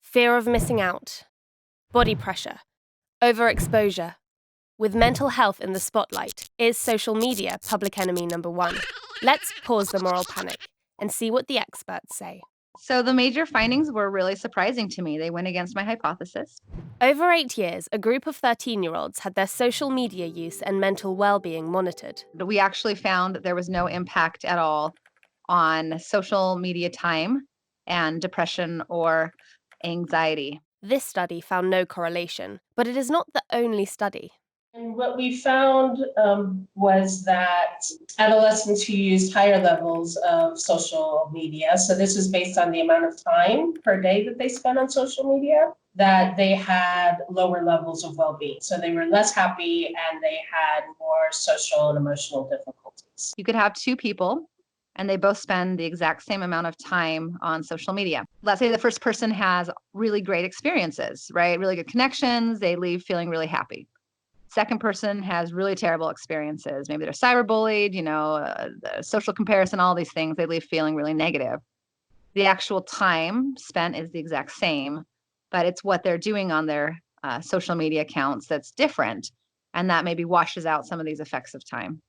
Fear of missing out, body pressure, overexposure. With mental health in the spotlight, is social media public enemy number one? Let's pause the moral panic and see what the experts say. So the major findings were really surprising to me. They went against my hypothesis. Over 8 years, a group of 13-year-olds had their social media use and mental well-being monitored. We actually found that there was no impact at all on social media time and depression or anxiety. This study found no correlation, but it is not the only study. And what we found was that adolescents who used higher levels of social media, so this is based on the amount of time per day that they spent on social media, that they had lower levels of well-being. So they were less happy and they had more social and emotional difficulties. You could have two people and they both spend the exact same amount of time on social media. Let's say the first person has really great experiences, right? Really good connections. They leave feeling really happy. Second person has really terrible experiences. Maybe they're cyberbullied, the social comparison, all these things. They leave feeling really negative. The actual time spent is the exact same, but it's what they're doing on their social media accounts that's different. And that maybe washes out some of these effects of time.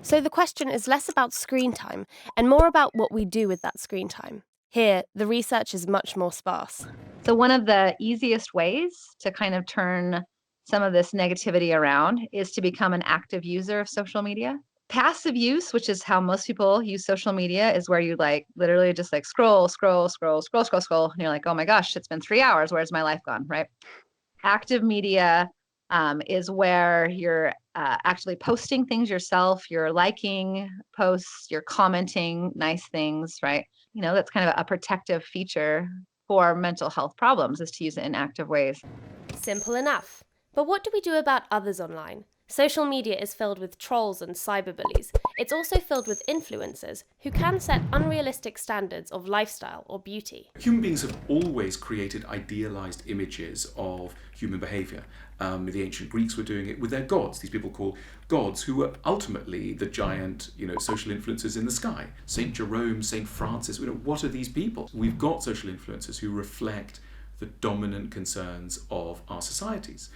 So the question is less about screen time and more about what we do with that screen time. Here, the research is much more sparse. So one of the easiest ways to kind of turn some of this negativity around is to become an active user of social media. Passive use, which is how most people use social media, is where you literally just scroll, and you're like, oh my gosh, it's been 3 hours. Where's my life gone, right? Active media is where you're actually posting things yourself, you're liking posts, you're commenting nice things, right? That's kind of a protective feature for mental health problems, is to use it in active ways. Simple enough. But what do we do about others online? Social media is filled with trolls and cyberbullies. It's also filled with influencers who can set unrealistic standards of lifestyle or beauty. Human beings have always created idealized images of human behavior. The ancient Greeks were doing it with their gods, these people called gods, who were ultimately the giant, social influencers in the sky. Saint Jerome, Saint Francis, what are these people? We've got social influencers who reflect the dominant concerns of our societies,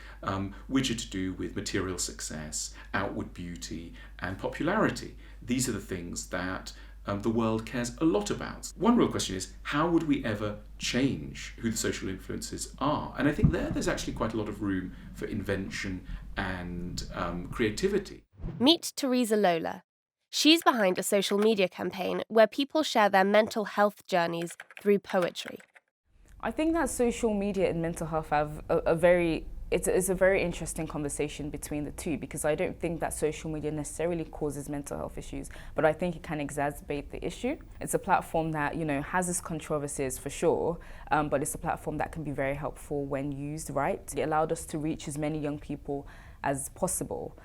which are to do with material success, outward beauty, and popularity. These are the things that the world cares a lot about. One real question is, how would we ever change who the social influences are? And I think there's actually quite a lot of room for invention and creativity. Meet Teresa Lola. She's behind a social media campaign where people share their mental health journeys through poetry. I think that social media and mental health have it's a very interesting conversation between the two, because I don't think that social media necessarily causes mental health issues, but I think it can exacerbate the issue. It's a platform that, has its controversies for sure, but it's a platform that can be very helpful when used right. It allowed us to reach as many young people as possible.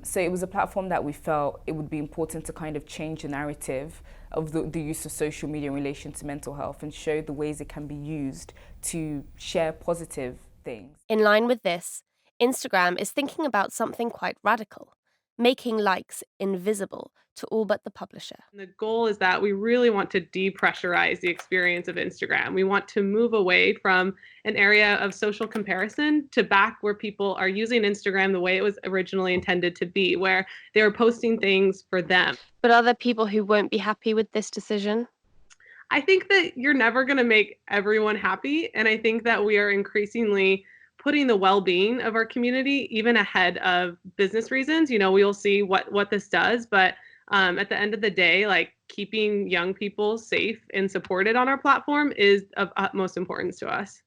So it was a platform that we felt it would be important to kind of change the narrative of the use of social media in relation to mental health and show the ways it can be used to share positive things. In line with this, Instagram is thinking about something quite radical, making likes invisible to all but the publisher. The goal is that we really want to depressurize the experience of Instagram. We want to move away from an area of social comparison to back where people are using Instagram the way it was originally intended to be, where they were posting things for them. But are there people who won't be happy with this decision? I think that you're never going to make everyone happy. And I think that we are increasingly putting the well-being of our community even ahead of business reasons. We'll see what this does, but at the end of the day, keeping young people safe and supported on our platform is of utmost importance to us.